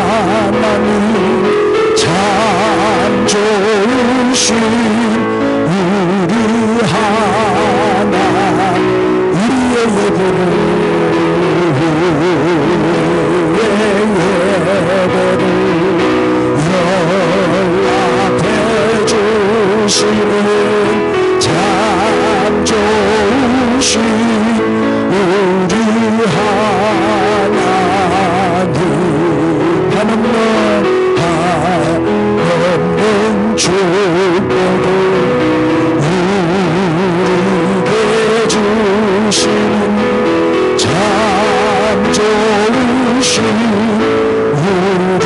하나님 참 좋으신 우리 하나님 우리의 예배를 연락해 주시는 참 좋으신 우리 하나님 하나님 축복을 우리에게 주시는 참 좋으신 우리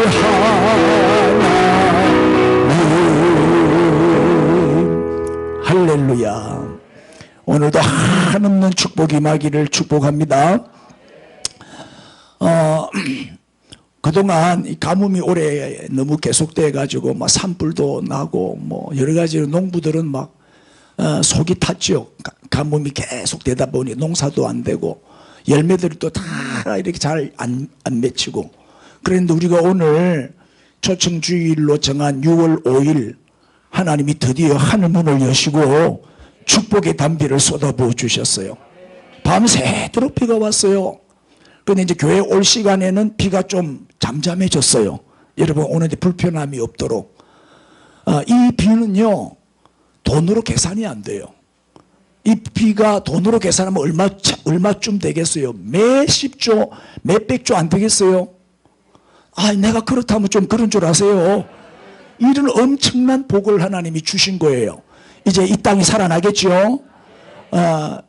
하나님 할렐루야. 오늘도 한없는 축복이 임하기를 축복합니다. 그동안 이 가뭄이 올해 너무 계속돼 가지고 막 산불도 나고 뭐 여러 가지로 농부들은 막 속이 탔죠. 가뭄이 계속되다 보니 농사도 안 되고 열매들이 또 다 이렇게 잘 안 맺히고. 그런데 우리가 오늘 초청주일로 정한 6월 5일 하나님이 드디어 하늘 문을 여시고 축복의 단비를 쏟아부어 주셨어요. 밤새도록 비가 왔어요. 그런데 이제 교회 올 시간에는 비가 좀 잠잠해졌어요. 여러분 오는데 불편함이 없도록. 이 비는요 돈으로 계산이 안 돼요. 이 비가 돈으로 계산하면 얼마쯤 되겠어요? 몇십조 몇백조 안 되겠어요? 내가 그렇다면 좀 그런 줄 아세요. 이런 엄청난 복을 하나님이 주신 거예요. 이제 이 땅이 살아나겠죠.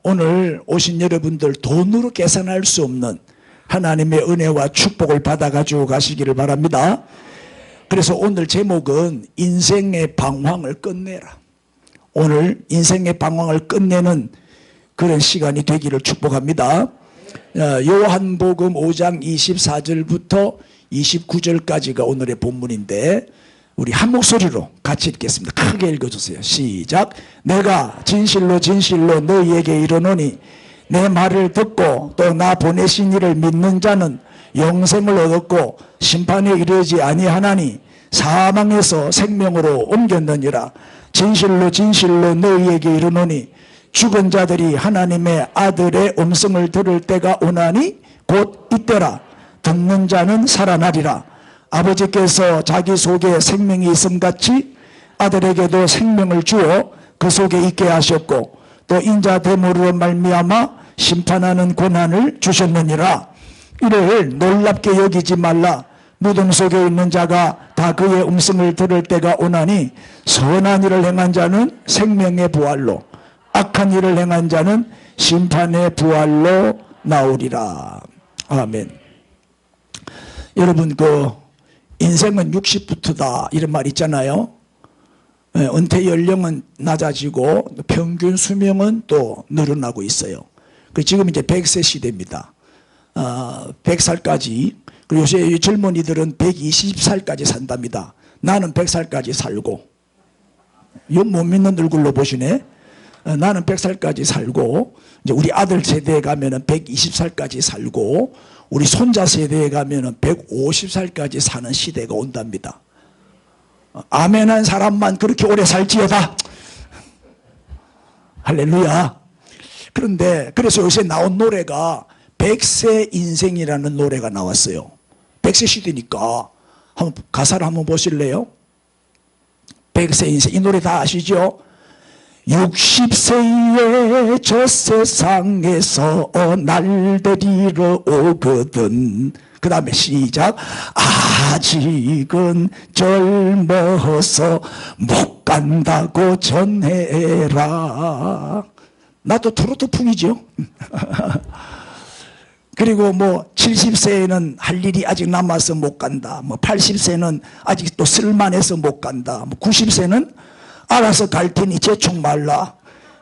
오늘 오신 여러분들 돈으로 계산할 수 없는 하나님의 은혜와 축복을 받아 가지고 가시기를 바랍니다. 그래서 오늘 제목은 인생의 방황을 끝내라. 오늘 인생의 방황을 끝내는 그런 시간이 되기를 축복합니다. 요한복음 5장 24절부터 29절까지가 오늘의 본문인데 우리 한 목소리로 같이 읽겠습니다. 크게 읽어주세요. 시작. 내가 진실로 진실로 너희에게 이르노니 내 말을 듣고 또 나 보내신 이를 믿는 자는 영생을 얻었고 심판에 이르지 아니하나니 사망에서 생명으로 옮겼느니라. 진실로 진실로 너희에게 이르노니 죽은 자들이 하나님의 아들의 음성을 들을 때가 오나니 곧 이때라. 듣는 자는 살아나리라. 아버지께서 자기 속에 생명이 있음같이 아들에게도 생명을 주어 그 속에 있게 하셨고 또 인자됨으로 말미암아 심판하는 권한을 주셨느니라. 이를 놀랍게 여기지 말라. 무덤 속에 있는 자가 다 그의 음성을 들을 때가 오나니 선한 일을 행한 자는 생명의 부활로 악한 일을 행한 자는 심판의 부활로 나오리라. 아멘. 여러분 인생은 60부터다 이런 말 있잖아요. 은퇴 연령은 낮아지고 평균 수명은 또 늘어나고 있어요. 지금 이제 100세 시대입니다. 100살까지. 그리고 요새 젊은이들은 120살까지 산답니다. 나는 100살까지 살고. 이거 못 믿는 얼굴로 보시네. 나는 100살까지 살고 이제 우리 아들 세대에 가면은 120살까지 살고 우리 손자 세대에 가면은 150살까지 사는 시대가 온답니다. 아멘한 사람만 그렇게 오래 살지어다. 할렐루야. 그런데 그래서 요새 나온 노래가 100세 인생이라는 노래가 나왔어요. 100세 시대니까 한번 가사를 한번 보실래요? 100세 인생 이 노래 다 아시죠? 60세에 저 세상에서 날들이러 오거든. 그 다음에 시작. 아직은 젊어서 못 간다고 전해라. 나도 트로트풍이죠. 그리고 70세에는 할 일이 아직 남아서 못 간다. 80세는 아직 또 쓸만해서 못 간다. 90세는 알아서 갈 테니 재촉 말라.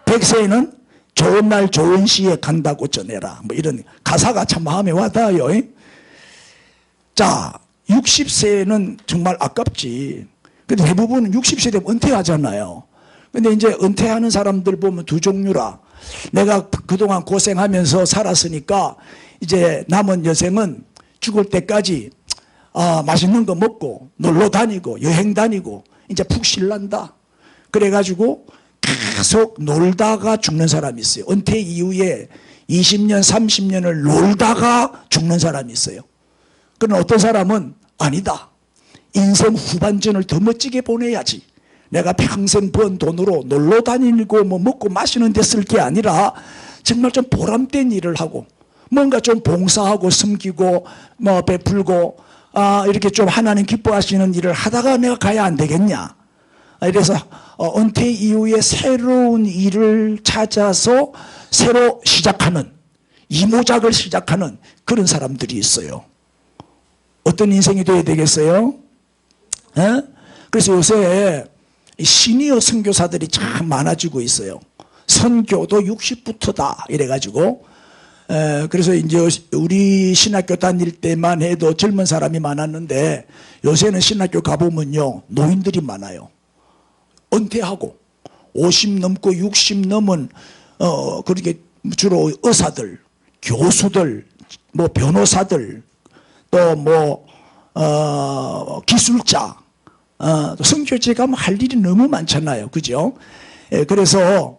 100세에는 좋은 날 좋은 시에 간다고 전해라. 이런 가사가 참 마음에 와닿아요. 자, 60세는 정말 아깝지. 근데 대부분은 60세 되면 은퇴하잖아요. 근데 이제 은퇴하는 사람들 보면 두 종류라. 내가 그동안 고생하면서 살았으니까 이제 남은 여생은 죽을 때까지 맛있는 거 먹고 놀러 다니고 여행 다니고 이제 푹 쉴란다. 그래가지고 계속 놀다가 죽는 사람이 있어요. 은퇴 이후에 20년, 30년을 놀다가 죽는 사람이 있어요. 그러나 어떤 사람은 아니다. 인생 후반전을 더 멋지게 보내야지. 내가 평생 번 돈으로 놀러 다니고 뭐 먹고 마시는 데 쓸 게 아니라 정말 좀 보람된 일을 하고 뭔가 좀 봉사하고 섬기고 뭐 베풀고 이렇게 좀 하나님 기뻐하시는 일을 하다가 내가 가야 안 되겠냐. 그래서 은퇴 이후에 새로운 일을 찾아서 새로 시작하는 이모작을 시작하는 그런 사람들이 있어요. 어떤 인생이 돼야 되겠어요? 그래서 요새 시니어 선교사들이 참 많아지고 있어요. 선교도 60부터다 이래가지고 그래서 이제 우리 신학교 다닐 때만 해도 젊은 사람이 많았는데 요새는 신학교 가보면요 노인들이 많아요. 은퇴하고 50 넘고 60 넘은 그렇게 주로 의사들, 교수들, 뭐 변호사들, 또 뭐 기술자, 또 선교지에 가면 할 일이 너무 많잖아요, 그죠? 그래서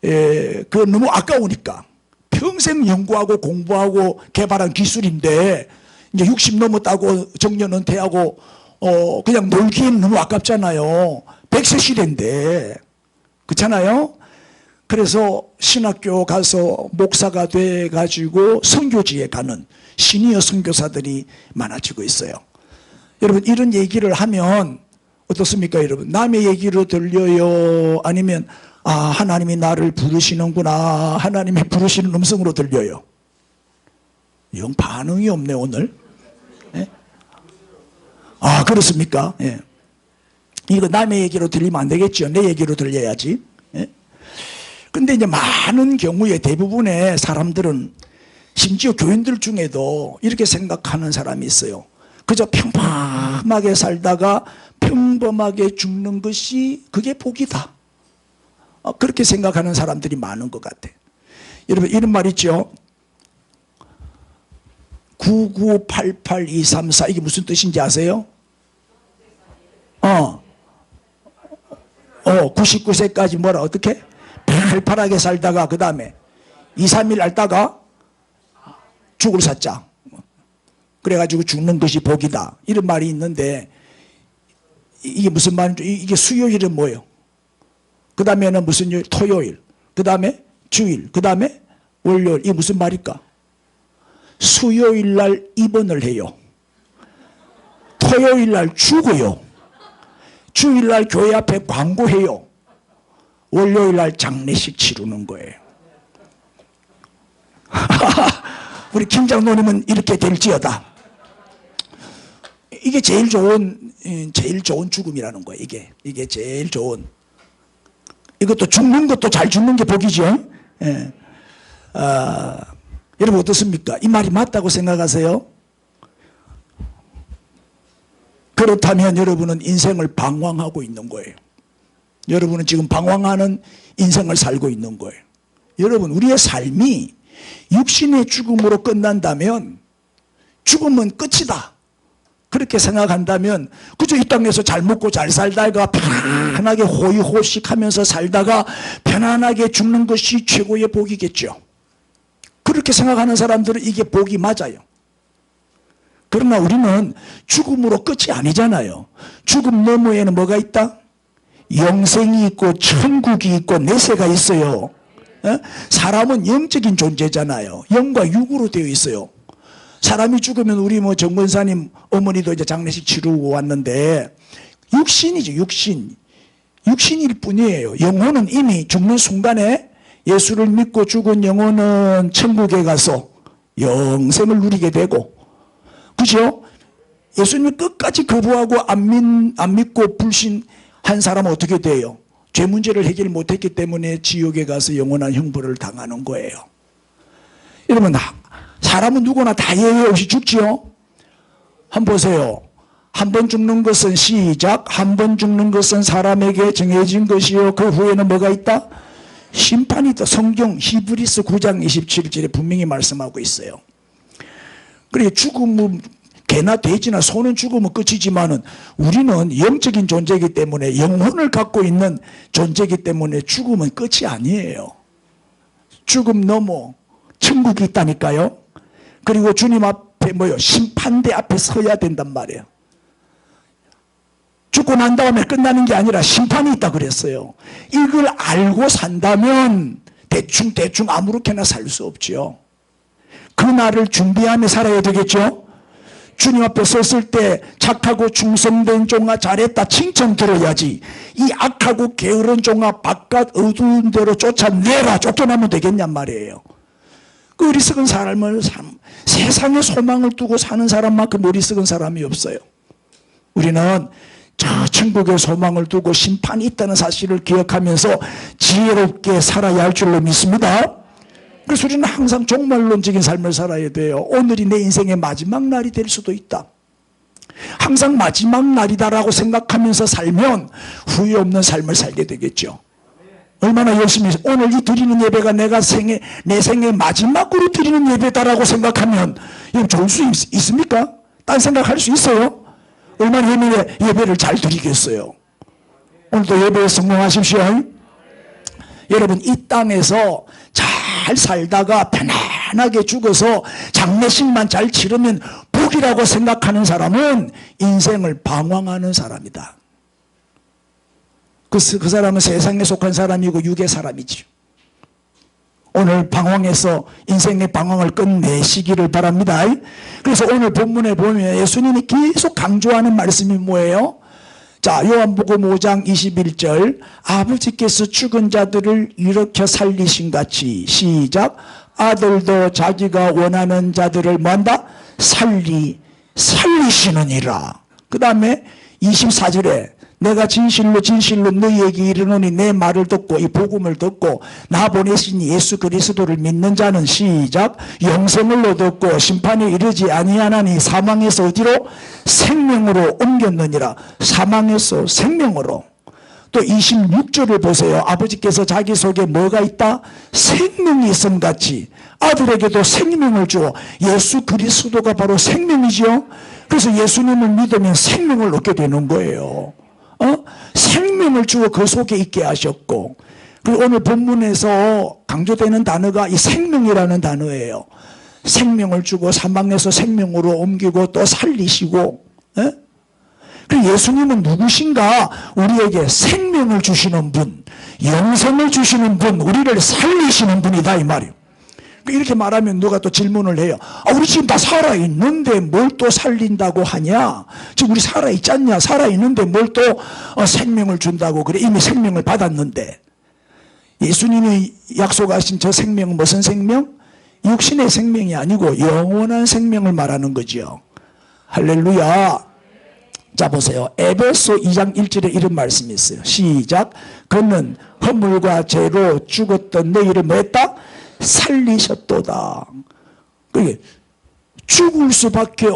그 너무 아까우니까 평생 연구하고 공부하고 개발한 기술인데 이제 60 넘었다고 정년 은퇴하고 그냥 놀기에는 너무 아깝잖아요. 100세 시대인데 그렇잖아요. 그래서 신학교 가서 목사가 돼가지고 선교지에 가는 시니어 선교사들이 많아지고 있어요. 여러분 이런 얘기를 하면 어떻습니까 여러분? 남의 얘기로 들려요? 아니면 하나님이 나를 부르시는구나 하나님이 부르시는 음성으로 들려요? 영 반응이 없네 오늘. 예? 그렇습니까? 예. 이거 남의 얘기로 들리면 안 되겠죠. 내 얘기로 들려야지. 예? 근데 이제 많은 경우에 대부분의 사람들은 심지어 교인들 중에도 이렇게 생각하는 사람이 있어요. 그저 평범하게 살다가 평범하게 죽는 것이 그게 복이다. 그렇게 생각하는 사람들이 많은 것 같아. 여러분 이런 말 있죠. 9988234 이게 무슨 뜻인지 아세요? 99세까지 뭐라 어떻게? 팔팔하게 살다가 그 다음에 2, 3일 앓다가 죽을 사자. 그래가지고 죽는 것이 복이다. 이런 말이 있는데 이게 무슨 말인지 이게 수요일은 뭐예요? 그 다음에는 무슨 요일? 토요일. 그 다음에 주일. 그 다음에 월요일. 이게 무슨 말일까? 수요일 날 입원을 해요. 토요일 날 죽어요. 주일 날 교회 앞에 광고해요. 월요일 날 장례식 치르는 거예요. 우리 김 장로님은 이렇게 될지어다. 이게 제일 좋은 죽음이라는 거예요. 이게 제일 좋은. 이것도 죽는 것도 잘 죽는 게 복이죠. 예. 여러분 어떻습니까? 이 말이 맞다고 생각하세요? 그렇다면 여러분은 인생을 방황하고 있는 거예요. 여러분은 지금 방황하는 인생을 살고 있는 거예요. 여러분 우리의 삶이 육신의 죽음으로 끝난다면 죽음은 끝이다. 그렇게 생각한다면 그저 이 땅에서 잘 먹고 잘 살다가 편안하게 호의호식하면서 살다가 편안하게 죽는 것이 최고의 복이겠죠. 그렇게 생각하는 사람들은 이게 복이 맞아요. 그러나 우리는 죽음으로 끝이 아니잖아요. 죽음 너머에는 뭐가 있다? 영생이 있고 천국이 있고 내세가 있어요. 사람은 영적인 존재잖아요. 영과 육으로 되어 있어요. 사람이 죽으면 우리 뭐 정권사님 어머니도 이제 장례식 치르고 왔는데 육신이죠. 육신일 뿐이에요. 영혼은 이미 죽는 순간에 예수를 믿고 죽은 영혼은 천국에 가서 영생을 누리게 되고, 그죠? 예수님을 끝까지 거부하고 안 믿고 불신한 사람은 어떻게 돼요? 죄 문제를 해결 못했기 때문에 지옥에 가서 영원한 형벌을 당하는 거예요. 여러분 사람은 누구나 다 예외 없이 죽지요. 한번 보세요. 한 번 죽는 것은 시작. 한 번 죽는 것은 사람에게 정해진 것이요. 그 후에는 뭐가 있다? 심판이 있다. 성경 히브리서 9장 27절에 분명히 말씀하고 있어요. 그래 죽으면 개나 돼지나 소는 죽으면 끝이지만은 우리는 영적인 존재이기 때문에 영혼을 갖고 있는 존재이기 때문에 죽으면 끝이 아니에요. 죽음 넘어 천국이 있다니까요. 그리고 주님 앞에 심판대 앞에 서야 된단 말이에요. 죽고 난 다음에 끝나는 게 아니라 심판이 있다 그랬어요. 이걸 알고 산다면 대충 아무렇게나 살 수 없지요. 그 날을 준비하며 살아야 되겠죠. 주님 앞에 섰을 때 착하고 충성된 종아 잘했다 칭찬 들어야지. 이 악하고 게으른 종아 바깥 어두운 데로 쫓아내라 쫓겨나면 되겠냔 말이에요. 그 어리석은 사람을 세상에 소망을 두고 사는 사람만큼 어리석은 사람이 없어요. 우리는 저 천국의 소망을 두고 심판이 있다는 사실을 기억하면서 지혜롭게 살아야 할 줄로 믿습니다. 그래서 우리는 항상 종말론적인 삶을 살아야 돼요. 오늘이 내 인생의 마지막 날이 될 수도 있다. 항상 마지막 날이다라고 생각하면서 살면 후회 없는 삶을 살게 되겠죠. 얼마나 열심히 오늘 이 드리는 예배가 내 생의 마지막으로 드리는 예배다라고 생각하면 이거 좋을 수 있습니까? 딴 생각할 수 있어요? 얼마나 예배를 잘 드리겠어요. 오늘도 예배에 성공하십시오. 여러분 이 땅에서 잘 살다가 편안하게 죽어서 장례식만 잘 치르면 복이라고 생각하는 사람은 인생을 방황하는 사람이다. 그 사람은 세상에 속한 사람이고 육의 사람이지. 오늘 방황해서 인생의 방황을 끝내시기를 바랍니다. 그래서 오늘 본문에 보면 예수님이 계속 강조하는 말씀이 뭐예요? 자, 요한복음 5장 21절 아버지께서 죽은 자들을 일으켜 살리신 같이 시작 아들도 자기가 원하는 자들을 뭐한다? 살리시느니라. 그 다음에 24절에 내가 진실로 너희에게 이르노니 내 말을 듣고 이 복음을 듣고 나 보내신 예수 그리스도를 믿는 자는 시작 영생을 얻었고 심판에 이르지 아니하나니 사망에서 어디로? 생명으로 옮겼느니라. 사망에서 생명으로. 또 26절을 보세요. 아버지께서 자기 속에 뭐가 있다? 생명이 있음 같이 아들에게도 생명을 주어. 예수 그리스도가 바로 생명이지요. 그래서 예수님을 믿으면 생명을 얻게 되는 거예요. 생명을 주어 그 속에 있게 하셨고, 그리고 오늘 본문에서 강조되는 단어가 이 생명이라는 단어예요. 생명을 주고 사망에서 생명으로 옮기고 또 살리시고. 그리고 예수님은 누구신가? 우리에게 생명을 주시는 분, 영생을 주시는 분, 우리를 살리시는 분이다 이 말이에요. 이렇게 말하면 누가 또 질문을 해요. 우리 지금 다 살아있는데 뭘 또 살린다고 하냐? 지금 우리 살아있지 않냐? 살아있는데 뭘 또 생명을 준다고 그래? 이미 생명을 받았는데. 예수님이 약속하신 저 생명은 무슨 생명? 육신의 생명이 아니고 영원한 생명을 말하는 거죠. 할렐루야. 자 보세요. 에베소 2장 1절에 이런 말씀이 있어요. 시작. 그는 허물과 죄로 죽었던 너희를 뭐 했다? 살리셨도다. 그게 죽을 수밖에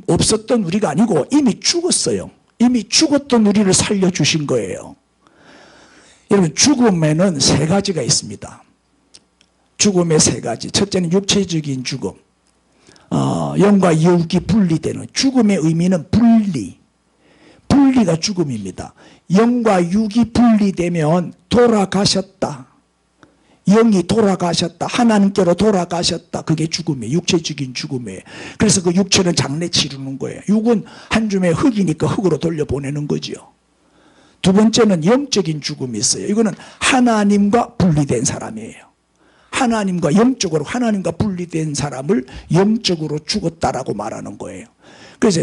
없었던 우리가 아니고 이미 죽었어요. 이미 죽었던 우리를 살려주신 거예요. 여러분 죽음에는 세 가지가 있습니다. 죽음의 세 가지. 첫째는 육체적인 죽음. 영과 육이 분리되는 죽음의 의미는 분리가 죽음입니다. 영과 육이 분리되면 돌아가셨다. 영이 돌아가셨다. 하나님께로 돌아가셨다. 그게 죽음이에요. 육체적인 죽음이에요. 그래서 그 육체는 장례 치르는 거예요. 육은 한 줌의 흙이니까 흙으로 돌려보내는 거지요. 두 번째는 영적인 죽음이 있어요. 이거는 하나님과 분리된 사람이에요. 하나님과 영적으로 하나님과 분리된 사람을 영적으로 죽었다라고 말하는 거예요. 그래서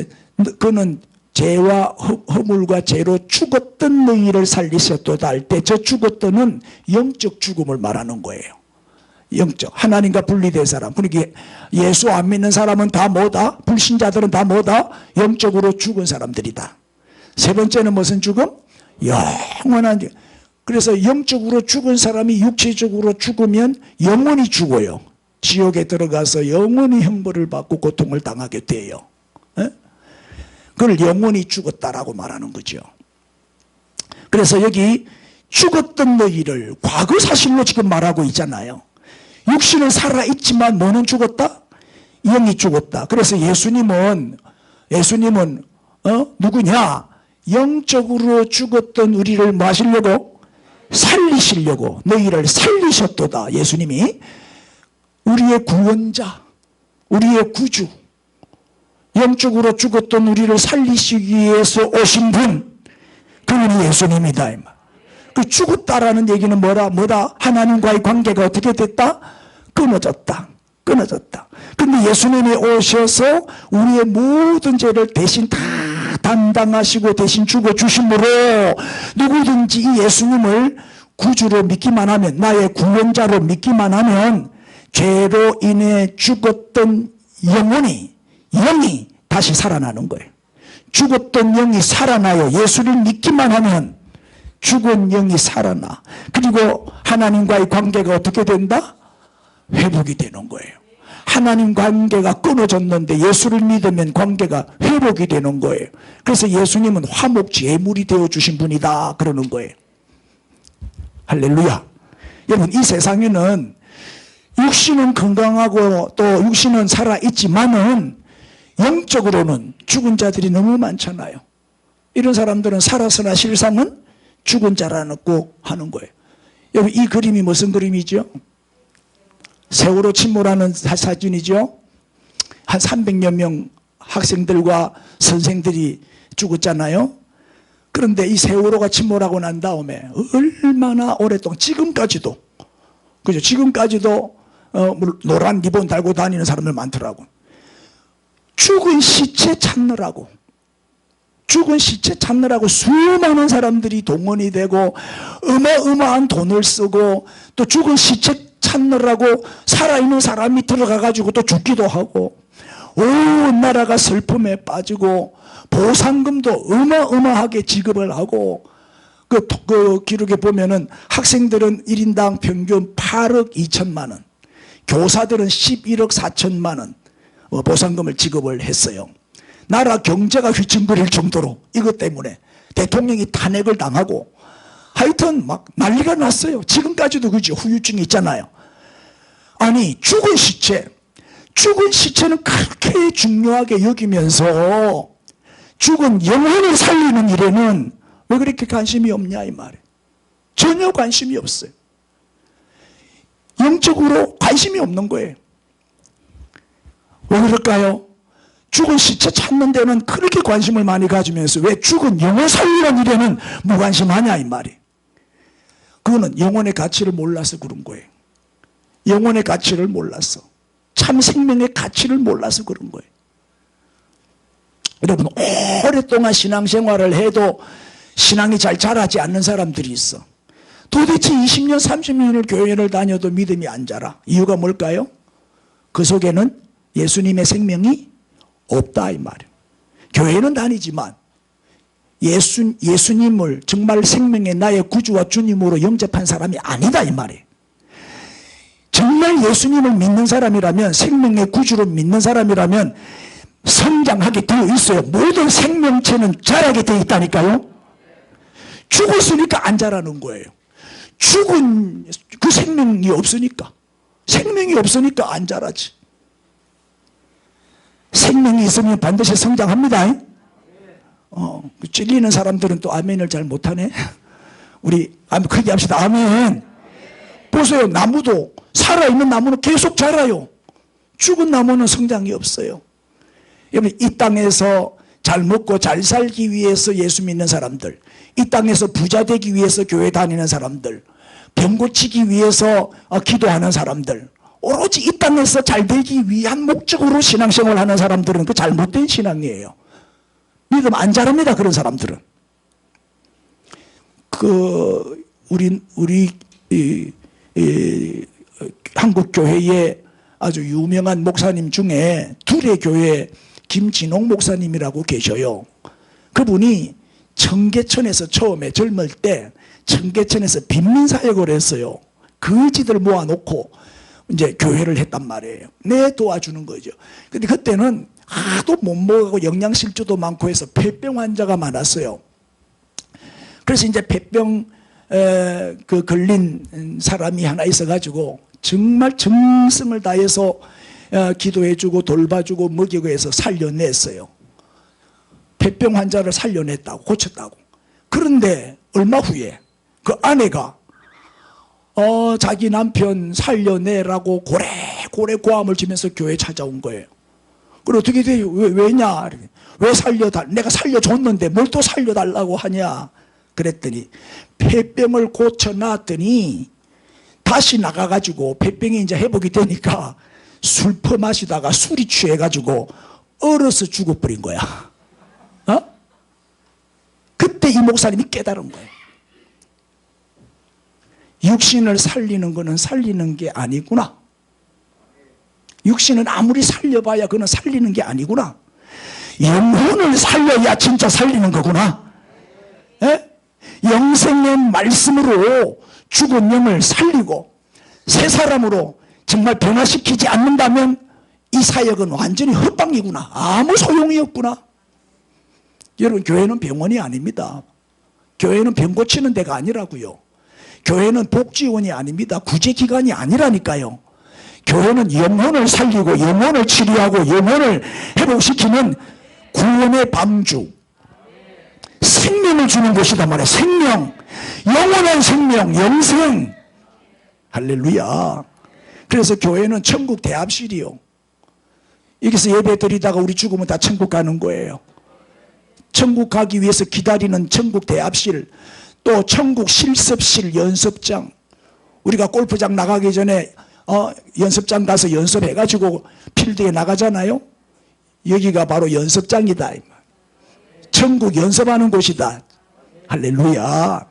그는 죄와 허물과 죄로 죽었던 너희를 살리셨도다 할 때 저 죽었던은 영적 죽음을 말하는 거예요. 영적 하나님과 분리된 사람. 그러니까 예수 안 믿는 사람은 다 뭐다? 불신자들은 다 뭐다? 영적으로 죽은 사람들이다. 세 번째는 무슨 죽음? 영원한 죽음. 그래서 영적으로 죽은 사람이 육체적으로 죽으면 영원히 죽어요. 지옥에 들어가서 영원히 형벌을 받고 고통을 당하게 돼요. 그걸 영원히 죽었다라고 말하는 거죠. 그래서 여기 죽었던 너희를 과거 사실로 지금 말하고 있잖아요. 육신은 살아있지만 뭐는 죽었다? 영이 죽었다. 그래서 예수님은 누구냐? 영적으로 죽었던 우리를 뭐 하시려고? 살리시려고 너희를 살리셨도다. 예수님이 우리의 구원자, 우리의 구주, 영적으로 죽었던 우리를 살리시기 위해서 오신 분, 그분이 예수님이다. 이 말. 그 죽었다라는 얘기는 뭐다? 하나님과의 관계가 어떻게 됐다? 끊어졌다. 근데 예수님이 오셔서 우리의 모든 죄를 대신 다 담당하시고 대신 죽어주심으로 누구든지 이 예수님을 구주로 믿기만 하면, 나의 구원자로 믿기만 하면 죄로 인해 죽었던 영이 다시 살아나는 거예요. 죽었던 영이 살아나요. 예수를 믿기만 하면 죽은 영이 살아나. 그리고 하나님과의 관계가 어떻게 된다? 회복이 되는 거예요. 하나님 관계가 끊어졌는데 예수를 믿으면 관계가 회복이 되는 거예요. 그래서 예수님은 화목제물이 되어주신 분이다 그러는 거예요. 할렐루야. 여러분, 이 세상에는 육신은 건강하고 또 육신은 살아있지만은 영적으로는 죽은 자들이 너무 많잖아요. 이런 사람들은 살았으나 실상은 죽은 자라고 하는 거예요. 여러분, 이 그림이 무슨 그림이죠? 세월호 침몰하는 사진이죠. 한 300여 명 학생들과 선생들이 죽었잖아요. 그런데 이 세월호가 침몰하고 난 다음에 얼마나 오랫동안, 지금까지도 노란 리본 달고 다니는 사람들 많더라고. 죽은 시체 찾느라고 수많은 사람들이 동원이 되고 어마어마한 돈을 쓰고, 또 죽은 시체 찾느라고 살아있는 사람이 들어가가지고 또 죽기도 하고, 온 나라가 슬픔에 빠지고 보상금도 어마어마하게 지급을 하고, 그 기록에 보면은 학생들은 1인당 평균 8억 2천만 원, 교사들은 11억 4천만 원 보상금을 지급을 했어요. 나라 경제가 휘청거릴 정도로 이것 때문에 대통령이 탄핵을 당하고, 하여튼 막 난리가 났어요. 지금까지도 그죠. 후유증이 있잖아요. 아니, 죽은 시체는 그렇게 중요하게 여기면서 죽은 영혼을 살리는 일에는 왜 그렇게 관심이 없냐 이 말이에요. 전혀 관심이 없어요. 영적으로 관심이 없는 거예요. 왜 그럴까요? 죽은 시체 찾는 데는 그렇게 관심을 많이 가지면서 왜 죽은 영혼 살리는 일에는 무관심하냐 이 말이에요. 그거는 영혼의 가치를 몰라서 그런 거예요. 영혼의 가치를 몰라서, 참 생명의 가치를 몰라서 그런 거예요. 여러분, 오랫동안 신앙생활을 해도 신앙이 잘 자라지 않는 사람들이 있어. 도대체 20년 30년을 교회를 다녀도 믿음이 안 자라. 이유가 뭘까요? 그 속에는 예수님의 생명이 없다 이 말이에요. 교회는 다니지만 예수님을 정말 생명의 나의 구주와 주님으로 영접한 사람이 아니다 이 말이에요. 정말 예수님을 믿는 사람이라면, 생명의 구주로 믿는 사람이라면 성장하게 되어 있어요. 모든 생명체는 자라게 되어 있다니까요. 죽었으니까 안 자라는 거예요. 죽은 그 생명이 없으니까 안 자라지. 생명이 있으면 반드시 성장합니다. 찔리는 사람들은 또 아멘을 잘 못하네. 우리 크게 합시다. 아멘. 보세요. 나무도, 살아있는 나무는 계속 자라요. 죽은 나무는 성장이 없어요. 여러분, 이 땅에서 잘 먹고 잘 살기 위해서 예수 믿는 사람들, 이 땅에서 부자 되기 위해서 교회 다니는 사람들, 병 고치기 위해서 기도하는 사람들, 오로지 이 땅에서 잘 되기 위한 목적으로 신앙생활 하는 사람들은 그 잘못된 신앙이에요. 믿음 안 자랍니다. 그런 사람들은. 우리 한국 교회에 아주 유명한 목사님 중에 둘의 교회 김진홍 목사님이라고 계셔요. 그분이 청계천에서 처음에 젊을 때 청계천에서 빈민사역을 했어요. 거지들 모아놓고 이제 교회를 했단 말이에요. 내 도와주는 거죠. 근데 그때는 하도 못 먹고 영양실조도 많고 해서 폐병 환자가 많았어요. 그래서 이제 폐병 걸린 사람이 하나 있어가지고 정말 정성을 다해서 기도해주고 돌봐주고 먹이고 해서 살려냈어요. 폐병 환자를 살려냈다고, 고쳤다고. 그런데 얼마 후에 그 아내가 자기 남편 살려내라고 고래 고함을 치면서 교회에 찾아온 거예요. 그리고 어떻게 돼요? 왜냐? 왜 내가 살려줬는데 뭘 또 살려달라고 하냐? 그랬더니 폐병을 고쳐놨더니 다시 나가가지고 폐병이 이제 회복이 되니까 술 퍼마시다가 술이 취해가지고 얼어서 죽어버린 거야. 그때 이 목사님이 깨달은 거예요. 육신을 살리는 거는 살리는 게 아니구나. 육신은 아무리 살려봐야 그는 살리는 게 아니구나. 영혼을 살려야 진짜 살리는 거구나. 에? 영생의 말씀으로 죽은 영을 살리고 새 사람으로 정말 변화시키지 않는다면 이 사역은 완전히 헛방이구나. 아무 소용이 없구나. 여러분, 교회는 병원이 아닙니다. 교회는 병 고치는 데가 아니라고요. 교회는 복지원이 아닙니다. 구제기관이 아니라니까요. 교회는 영혼을 살리고 영혼을 치료하고 영혼을 회복시키는 구원의 방주, 생명을 주는 곳이다 말이야. 생명, 영원한 생명, 영생. 할렐루야. 그래서 교회는 천국 대합실이요. 여기서 예배 드리다가 우리 죽으면 다 천국 가는 거예요. 천국 가기 위해서 기다리는 천국 대합실, 또 천국 실습실, 연습장. 우리가 골프장 나가기 전에 연습장 가서 연습해가지고 필드에 나가잖아요. 여기가 바로 연습장이다. 천국 연습하는 곳이다. 할렐루야.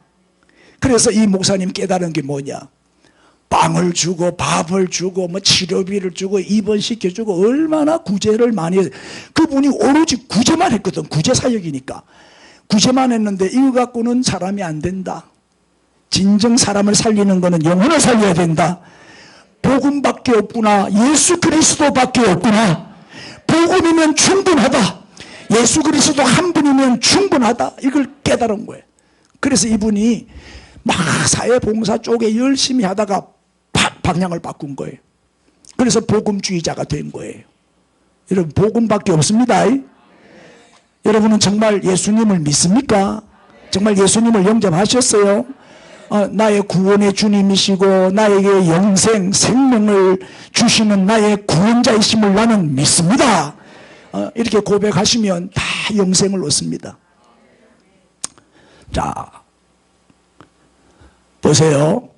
그래서 이 목사님 깨달은 게 뭐냐? 빵을 주고 밥을 주고 뭐 치료비를 주고 입원시켜주고 얼마나 구제를 많이 해서 그분이 오로지 구제만 했거든. 구제 사역이니까 구제만 했는데 이거 갖고는 사람이 안 된다. 진정 사람을 살리는 거는 영혼을 살려야 된다. 복음밖에 없구나. 예수 그리스도밖에 없구나. 복음이면 충분하다. 예수 그리스도 한 분이면 충분하다. 이걸 깨달은 거예요. 그래서 이분이 막 사회봉사 쪽에 열심히 하다가 방향을 바꾼 거예요. 그래서 복음주의자가 된 거예요. 여러분, 복음밖에 없습니다. 여러분은 정말 예수님을 믿습니까? 정말 예수님을 영접하셨어요? 나의 구원의 주님이시고 나에게 영생, 생명을 주시는 나의 구원자이심을 나는 믿습니다. 이렇게 고백하시면 다 영생을 얻습니다. 자, 보세요.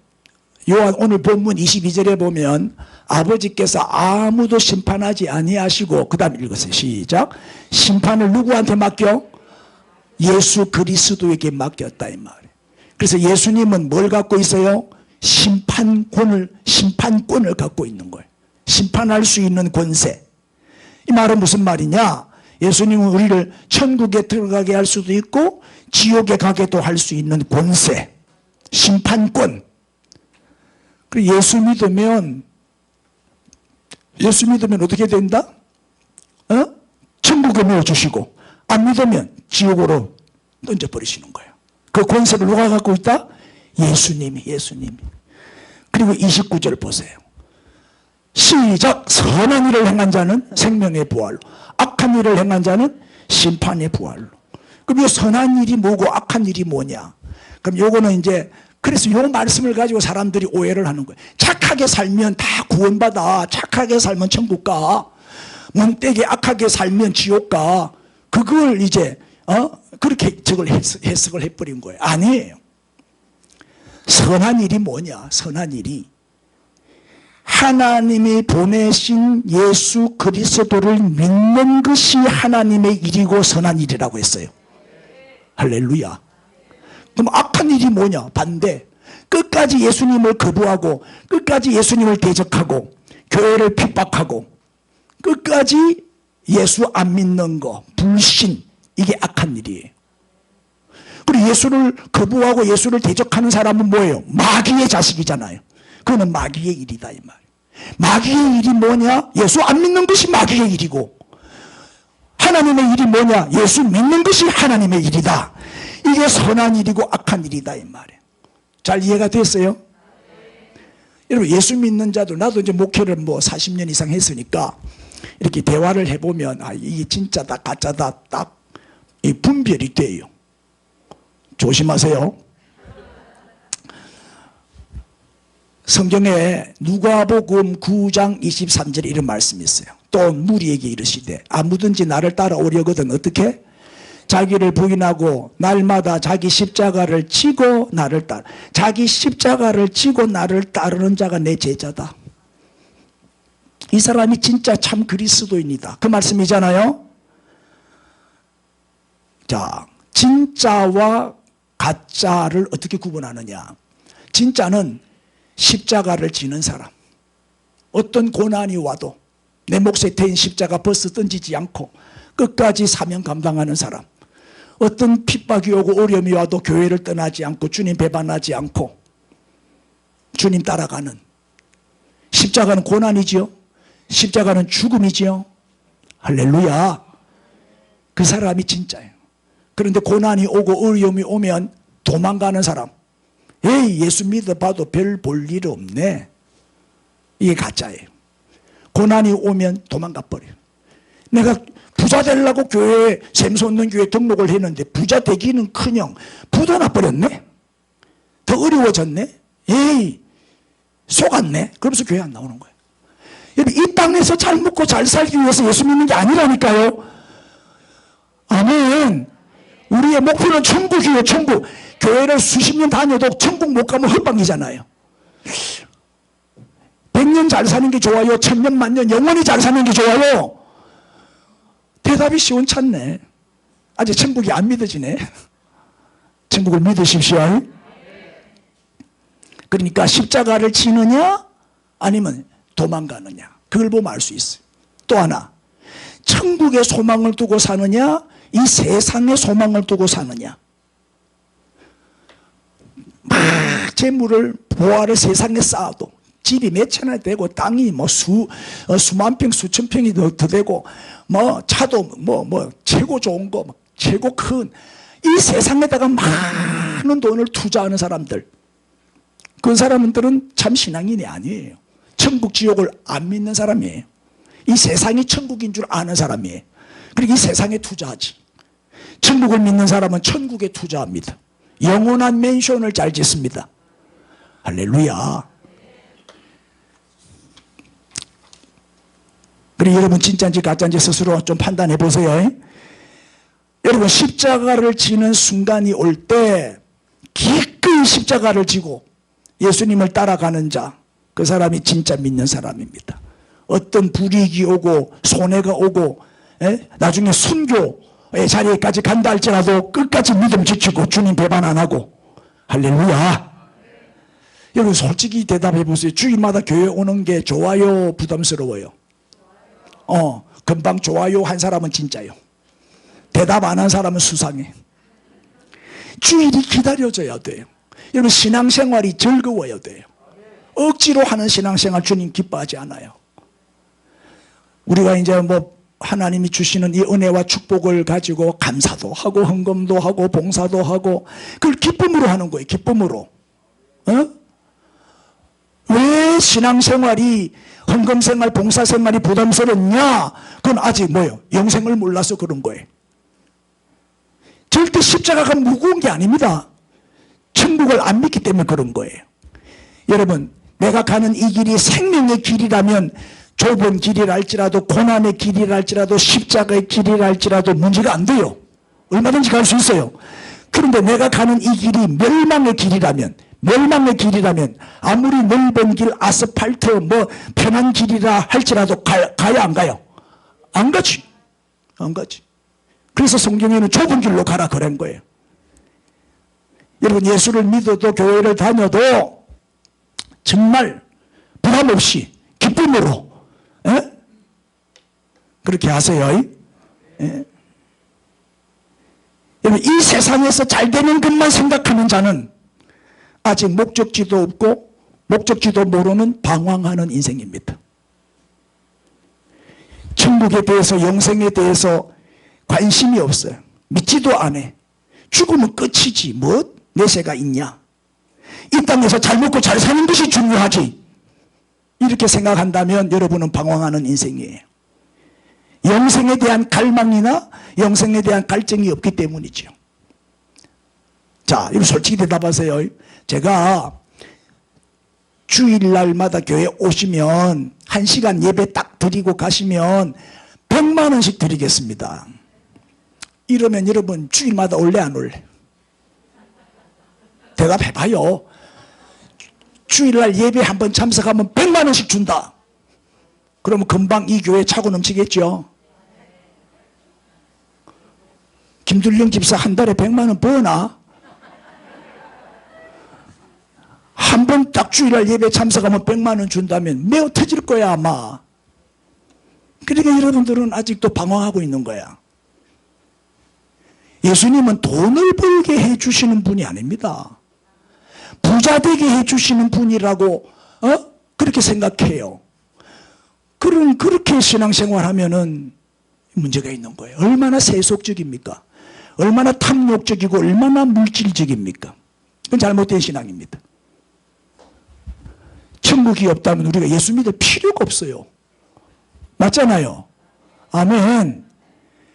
요한 오늘 본문 22절에 보면 아버지께서 아무도 심판하지 아니하시고, 그 다음 읽으세요. 시작. 심판을 누구한테 맡겨? 예수 그리스도에게 맡겼다 이 말이에요. 그래서 예수님은 뭘 갖고 있어요? 심판권을 갖고 있는 거예요. 심판할 수 있는 권세. 이 말은 무슨 말이냐? 예수님은 우리를 천국에 들어가게 할 수도 있고 지옥에 가게도 할 수 있는 권세, 심판권. 그리고 예수 믿으면 어떻게 된다? 천국에 넣어주시고 안 믿으면 지옥으로 던져버리시는 거예요. 그 권세를 누가 갖고 있다? 예수님이. 그리고 29절 보세요. 시작. 선한 일을 행한 자는 생명의 부활로, 악한 일을 행한 자는 심판의 부활로. 그럼 이 선한 일이 뭐고 악한 일이 뭐냐? 그럼 요거는 이제, 그래서 요 말씀을 가지고 사람들이 오해를 하는 거예요. 착하게 살면 다 구원받아. 착하게 살면 천국 가. 멍때게 악하게 살면 지옥 가. 그걸 이제 그렇게 해석을 해버린 거예요. 아니에요. 선한 일이 뭐냐? 선한 일이 하나님이 보내신 예수 그리스도를 믿는 것이 하나님의 일이고 선한 일이라고 했어요. 할렐루야. 그럼 악한 일이 뭐냐? 반대. 끝까지 예수님을 거부하고 끝까지 예수님을 대적하고 교회를 핍박하고 끝까지 예수 안 믿는 거, 불신, 이게 악한 일이에요. 그리고 예수를 거부하고 예수를 대적하는 사람은 뭐예요? 마귀의 자식이잖아요. 그거는 마귀의 일이다 이 말. 마귀의 일이 뭐냐? 예수 안 믿는 것이 마귀의 일이고 하나님의 일이 뭐냐? 예수 믿는 것이 하나님의 일이다. 이게 선한 일이고 악한 일이다 이 말이에요. 잘 이해가 됐어요? 여러분, 예수 믿는 자들, 나도 이제 목회를 뭐 40년 이상 했으니까 이렇게 대화를 해보면, 아, 이게 진짜다, 가짜다, 딱 이 분별이 돼요. 조심하세요. 성경에 누가복음 9장 23절에 이런 말씀이 있어요. 또 무리에게 이르시되 아무든지 나를 따라오려거든 어떻게? 자기를 부인하고 날마다 자기 십자가를 지고 나를 따르. 자기 십자가를 지고 나를 따르는 자가 내 제자다. 이 사람이 진짜 참 그리스도인이다. 그 말씀이잖아요. 자, 진짜와 가짜를 어떻게 구분하느냐? 진짜는 십자가를 지는 사람. 어떤 고난이 와도 내 몫에 태인 십자가 벗어 던지지 않고 끝까지 사명 감당하는 사람. 어떤 핍박이 오고 어려움이 와도 교회를 떠나지 않고 주님 배반하지 않고 주님 따라가는. 십자가는 고난이지요. 십자가는 죽음이지요. 할렐루야. 그 사람이 진짜예요. 그런데 고난이 오고 어려움이 오면 도망가는 사람. 에이, 예수 믿어봐도 별 볼 일 없네. 이게 가짜예요. 고난이 오면 도망가 버려요. 내가 부자 되려고 교회에, 샘솟는 교회에 등록을 했는데 부자 되기는커녕 부도 나버렸네. 더 어려워졌네. 에이, 속았네. 그러면서 교회 안 나오는 거예요. 이 땅에서 잘 먹고 잘 살기 위해서 예수 믿는 게 아니라니까요. 아멘. 우리의 목표는 천국이에요. 천국. 교회를 수십 년 다녀도 천국 못 가면 헛방이잖아요. 100년 잘 사는 게 좋아요? 1000년 만년 영원히 잘 사는 게 좋아요? 대답이 시원찮네. 아직 천국이 안 믿어지네. 천국을 믿으십시오. 그러니까 십자가를 지느냐 아니면 도망가느냐, 그걸 보면 알 수 있어요. 또 하나, 천국의 소망을 두고 사느냐 이 세상의 소망을 두고 사느냐. 막 재물을 보화를 세상에 쌓아도 집이 몇 채나 되고 땅이 뭐 수만 평 수천 평이 더 되고 뭐 차도 뭐 최고 좋은 거 최고 큰 이 세상에다가 많은 돈을 투자하는 사람들, 그 사람들은 참 신앙인이 아니에요. 천국 지옥을 안 믿는 사람이에요. 이 세상이 천국인 줄 아는 사람이에요. 그리고 이 세상에 투자하지. 천국을 믿는 사람은 천국에 투자합니다. 영원한 맨션을 잘 짓습니다. 할렐루야. 그리고 여러분 진짜인지 가짜인지 스스로 좀 판단해 보세요. 여러분 십자가를 지는 순간이 올 때 기꺼이 십자가를 지고 예수님을 따라가는 자, 그 사람이 진짜 믿는 사람입니다. 어떤 불이익이 오고 손해가 오고 나중에 순교의 자리에까지 간다 할지라도 끝까지 믿음 지키고 주님 배반 안 하고. 할렐루야. 여러분 솔직히 대답해 보세요. 주일마다 교회 오는 게 좋아요, 부담스러워요? 금방 좋아요 한 사람은 진짜요. 대답 안 한 사람은 수상해. 주일이 기다려져야 돼요. 여러분 신앙생활이 즐거워야 돼요. 억지로 하는 신앙생활 주님 기뻐하지 않아요. 우리가 이제 뭐 하나님이 주시는 이 은혜와 축복을 가지고 감사도 하고 헌금도 하고 봉사도 하고 그걸 기쁨으로 하는 거예요. 기쁨으로. 왜 신앙생활이 헌금생활 봉사생활이 부담스럽냐? 그건 아직 뭐예요? 영생을 몰라서 그런 거예요. 절대 십자가가 무거운 게 아닙니다. 천국을 안 믿기 때문에 그런 거예요. 여러분 내가 가는 이 길이 생명의 길이라면 좁은 길이랄지라도 고난의 길이랄지라도 십자가의 길이랄지라도 문제가 안 돼요. 얼마든지 갈 수 있어요. 그런데 내가 가는 이 길이 멸망의 길이라면 아무리 넓은 길 아스팔트 뭐 편한 길이라 할지라도 가야 안 가요? 안 가지. 그래서 성경에는 좁은 길로 가라 그런 거예요. 여러분 예수를 믿어도 교회를 다녀도 정말 부담 없이 기쁨으로 그렇게 하세요. 여러분 이 세상에서 잘 되는 것만 생각하는 자는 아직 목적지도 없고 목적지도 모르는 방황하는 인생입니다. 천국에 대해서 영생에 대해서 관심이 없어요. 믿지도 않아. 죽으면 끝이지 뭐 내세가 있냐. 이 땅에서 잘 먹고 잘 사는 것이 중요하지. 이렇게 생각한다면 여러분은 방황하는 인생이에요. 영생에 대한 갈망이나 영생에 대한 갈증이 없기 때문이죠. 자, 이거 솔직히 대답하세요. 제가 주일날마다 교회 오시면 1시간 예배 딱 드리고 가시면 100만 원씩 드리겠습니다. 이러면 여러분 주일마다 올래 안 올래? 대답해봐요. 주일날 예배 한번 참석하면 100만 원씩 준다. 그러면 금방 이 교회 차고 넘치겠죠? 김둘령 집사 한 달에 100만 원 버나? 한 번 딱 주일날 예배 참석하면 100만 원 준다면 매우 터질 거야 아마. 그러니까 여러분들은 아직도 방황하고 있는 거야. 예수님은 돈을 벌게 해주시는 분이 아닙니다. 부자 되게 해주시는 분이라고 그렇게 생각해요. 그렇게 신앙생활하면은 문제가 있는 거예요. 얼마나 세속적입니까? 얼마나 탐욕적이고 얼마나 물질적입니까? 그건 잘못된 신앙입니다. 천국이 없다면 우리가 예수 믿을 필요가 없어요. 맞잖아요. 아멘.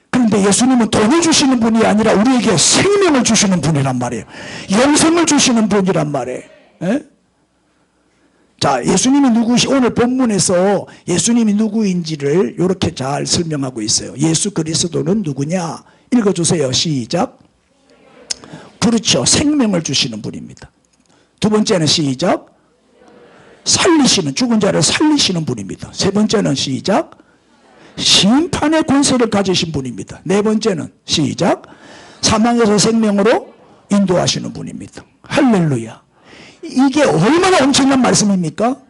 그런데 예수님은 돈을 주시는 분이 아니라 우리에게 생명을 주시는 분이란 말이에요. 영생을 주시는 분이란 말이에요. 에? 자, 예수님이 오늘 본문에서 예수님이 누구인지를 이렇게 잘 설명하고 있어요. 예수 그리스도는 누구냐? 읽어주세요. 시작. 그렇죠. 생명을 주시는 분입니다. 두 번째는 시작. 살리시는, 죽은 자를 살리시는 분입니다. 세 번째는 시작. 심판의 권세를 가지신 분입니다. 네 번째는 시작. 사망에서 생명으로 인도하시는 분입니다. 할렐루야. 이게 얼마나 엄청난 말씀입니까?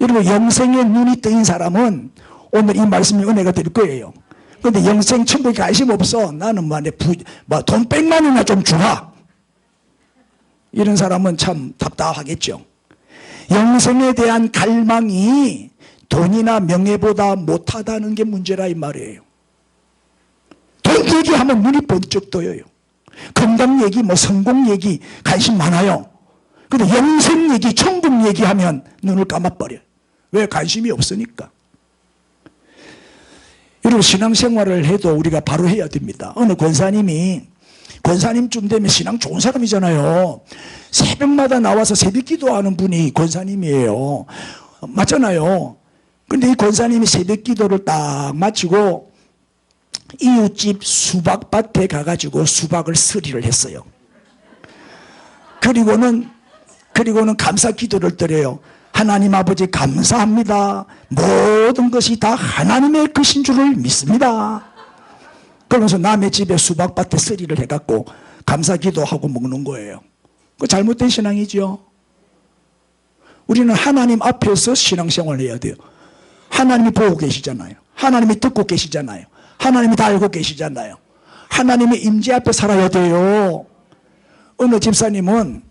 여러분, 영생에 눈이 뜨인 사람은 오늘 이 말씀이 은혜가 될 거예요. 그런데 영생 천국에 관심 없어. 나는 돈 100만 원이나 좀 주라. 이런 사람은 참 답답하겠죠. 영생에 대한 갈망이 돈이나 명예보다 못하다는 게 문제라 이 말이에요. 돈 얘기하면 눈이 번쩍 떠요. 건강 얘기, 성공 얘기 관심 많아요. 근데 영생 얘기, 천국 얘기하면 눈을 감아버려요. 왜? 관심이 없으니까. 여러분, 신앙생활을 해도 우리가 바로 해야 됩니다. 어느 권사님쯤 되면 신앙 좋은 사람이잖아요. 새벽마다 나와서 새벽 기도하는 분이 권사님이에요. 맞잖아요. 근데 이 권사님이 새벽 기도를 딱 마치고 이웃집 수박밭에 가가지고 수박을 수리를 했어요. 그리고는 감사 기도를 드려요. 하나님 아버지 감사합니다. 모든 것이 다 하나님의 것인 줄을 믿습니다. 그러면서 남의 집에 수박밭에 쓰리를 해갖고 감사 기도하고 먹는 거예요. 그 잘못된 신앙이죠. 우리는 하나님 앞에서 신앙생활을 해야 돼요. 하나님이 보고 계시잖아요. 하나님이 듣고 계시잖아요. 하나님이 다 알고 계시잖아요. 하나님의 임재 앞에 살아야 돼요. 어느 집사님은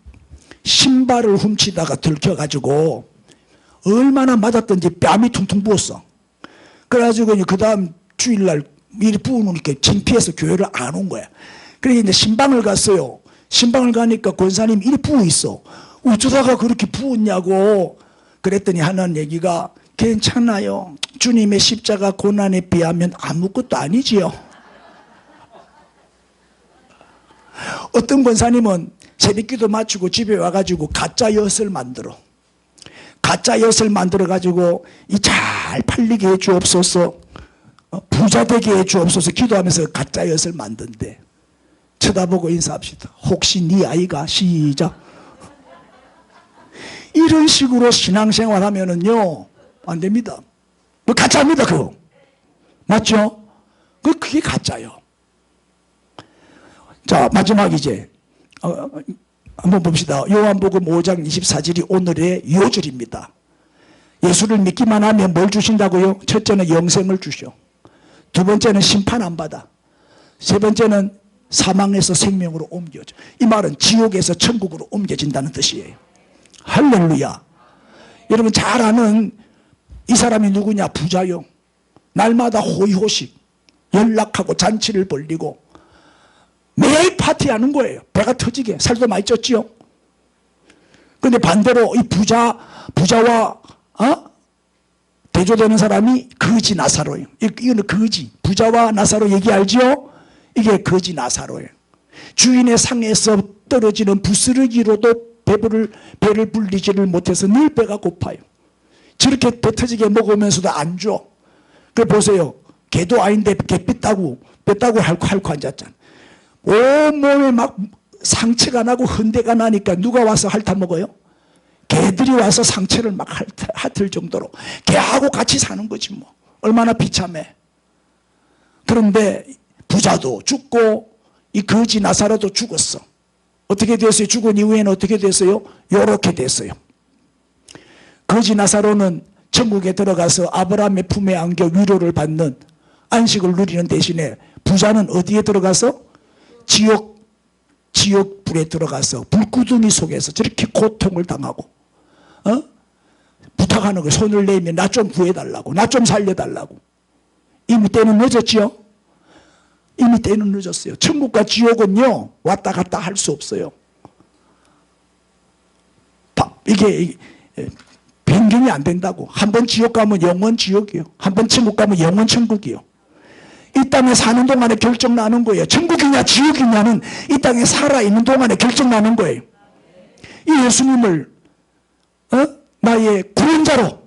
신발을 훔치다가 들켜가지고 얼마나 맞았던지 뺨이 퉁퉁 부었어. 그래가지고 그 다음 주일날 미리 부으니까 창피해서 교회를 안 온 거야. 그래서 이제 신방을 갔어요. 신방을 가니까 권사님이 이리 부어 있어. 어쩌다가 그렇게 부었냐고. 그랬더니 하는 얘기가 괜찮아요. 주님의 십자가 고난에 비하면 아무것도 아니지요. 어떤 권사님은 새벽기도 마치고 집에 와가지고 가짜 엿을 만들어. 가짜 엿을 만들어가지고 이 잘 팔리게 해주옵소서, 부자 되게 해주옵소서 기도하면서 가짜 엿을 만든대. 쳐다보고 인사합시다. 혹시 네 아이가? 시작. 이런 식으로 신앙생활 하면은요, 안 됩니다. 그거 가짜입니다, 그거. 맞죠? 그게 가짜요. 자, 마지막 이제, 한번 봅시다. 요한복음 5장 24절이 오늘의 요절입니다. 예수를 믿기만 하면 뭘 주신다고요? 첫째는 영생을 주셔. 두 번째는 심판 안 받아. 세 번째는 사망에서 생명으로 옮겨져. 이 말은 지옥에서 천국으로 옮겨진다는 뜻이에요. 할렐루야. 여러분 잘 아는 이 사람이 누구냐? 부자요. 날마다 호의호식 연락하고 잔치를 벌리고 매일 파티하는 거예요. 배가 터지게. 살도 많이 쪘지요. 그런데 반대로 이 부자와 대조되는 사람이 거지 나사로예요. 이거는 거지. 부자와 나사로 얘기 알죠? 이게 거지 나사로예요. 주인의 상에서 떨어지는 부스러기로도 배를 불리지를 못해서 늘 배가 고파요. 저렇게 배 터지게 먹으면서도 안 줘. 그 보세요. 개도 아닌데 개 뺐다고 핥고 앉았잖아. 온몸에 막 상처가 나고 흔대가 나니까 누가 와서 핥아 먹어요? 개들이 와서 상처를 막 핥을 정도로 개하고 같이 사는 거지 뭐. 얼마나 비참해. 그런데 부자도 죽고 이 거지 나사로도 죽었어. 어떻게 됐어요? 죽은 이후에는 어떻게 됐어요? 요렇게 됐어요. 거지 나사로는 천국에 들어가서 아브라함의 품에 안겨 위로를 받는 안식을 누리는 대신에 부자는 어디에 들어가서? 지옥불에 들어가서 불구덩이 속에서 저렇게 고통을 당하고 부탁하는 거예요. 손을 내밀면 나 좀 구해달라고, 나 좀 살려달라고. 이미 때는 늦었지요? 이미 때는 늦었어요. 천국과 지옥은요 왔다 갔다 할 수 없어요. 이게 변경이 안 된다고. 한번 지옥 가면 영원 지옥이요, 한번 천국 가면 영원 천국이요. 이 땅에 사는 동안에 결정나는 거예요. 천국이냐 지옥이냐는 이 땅에 살아있는 동안에 결정나는 거예요. 이 예수님을 나의 구원자로,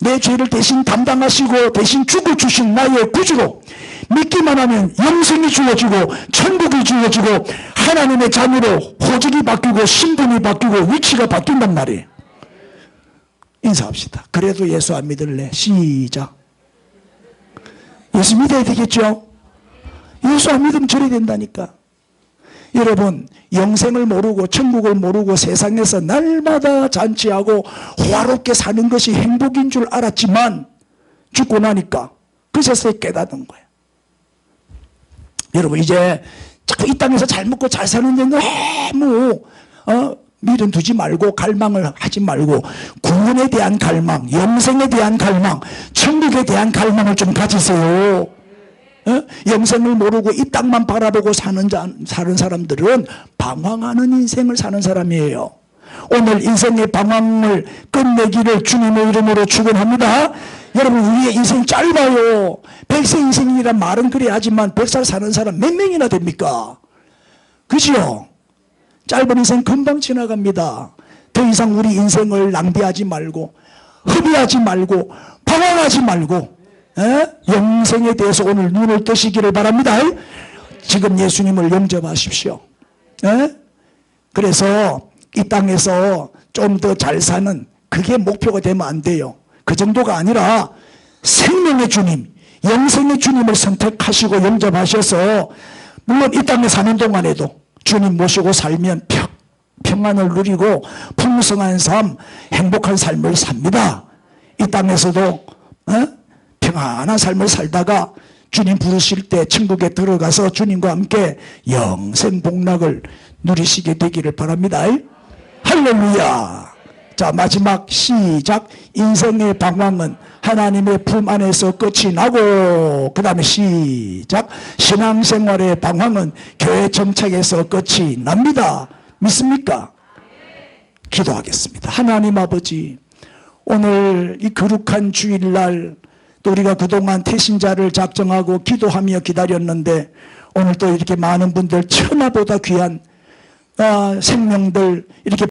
내 죄를 대신 담당하시고 대신 죽을 주신 나의 구주로 믿기만 하면 영생이 주어지고 천국이 주어지고 하나님의 자녀로 호적이 바뀌고 신분이 바뀌고 위치가 바뀐단 말이에요. 인사합시다. 그래도 예수 안 믿을래? 시작. 예수 믿어야 되겠죠? 예수 안 믿으면 저래 된다니까. 여러분, 영생을 모르고 천국을 모르고 세상에서 날마다 잔치하고 호화롭게 사는 것이 행복인 줄 알았지만 죽고 나니까 그제서야 깨닫는 거예요. 여러분, 이제 자꾸 이 땅에서 잘 먹고 잘 사는데 너무 미련 두지 말고 갈망을 하지 말고 구원에 대한 갈망, 영생에 대한 갈망, 천국에 대한 갈망을 좀 가지세요. 영생을 모르고 이 땅만 바라보고 사는 사람들은 방황하는 인생을 사는 사람이에요. 오늘 인생의 방황을 끝내기를 주님의 이름으로 축원합니다. 여러분, 우리의 인생 짧아요. 100세 인생이란 말은 그래 하지만 100살 사는 사람 몇 명이나 됩니까? 그죠? 짧은 인생 금방 지나갑니다. 더 이상 우리 인생을 낭비하지 말고 허비하지 말고 방황하지 말고 영생에 대해서 오늘 눈을 뜨시기를 바랍니다. 지금 예수님을 영접하십시오. 그래서 이 땅에서 좀 더 잘 사는 그게 목표가 되면 안 돼요. 그 정도가 아니라 생명의 주님, 영생의 주님을 선택하시고 영접하셔서 물론 이 땅에 사는 동안에도 주님 모시고 살면 평안을 누리고 풍성한 삶, 행복한 삶을 삽니다. 이 땅에서도 평안한 삶을 살다가 주님 부르실 때 천국에 들어가서 주님과 함께 영생 복락을 누리시게 되기를 바랍니다. 할렐루야. 자, 마지막 시작. 인생의 방황은 하나님의 품 안에서 끝이 나고, 그 다음에 시작. 신앙생활의 방황은 교회 정착에서 끝이 납니다. 믿습니까? 기도하겠습니다. 하나님 아버지, 오늘 이 거룩한 주일날 또 우리가 그동안 태신자를 작정하고 기도하며 기다렸는데 오늘 또 이렇게 많은 분들 천하보다 귀한 생명들 이렇게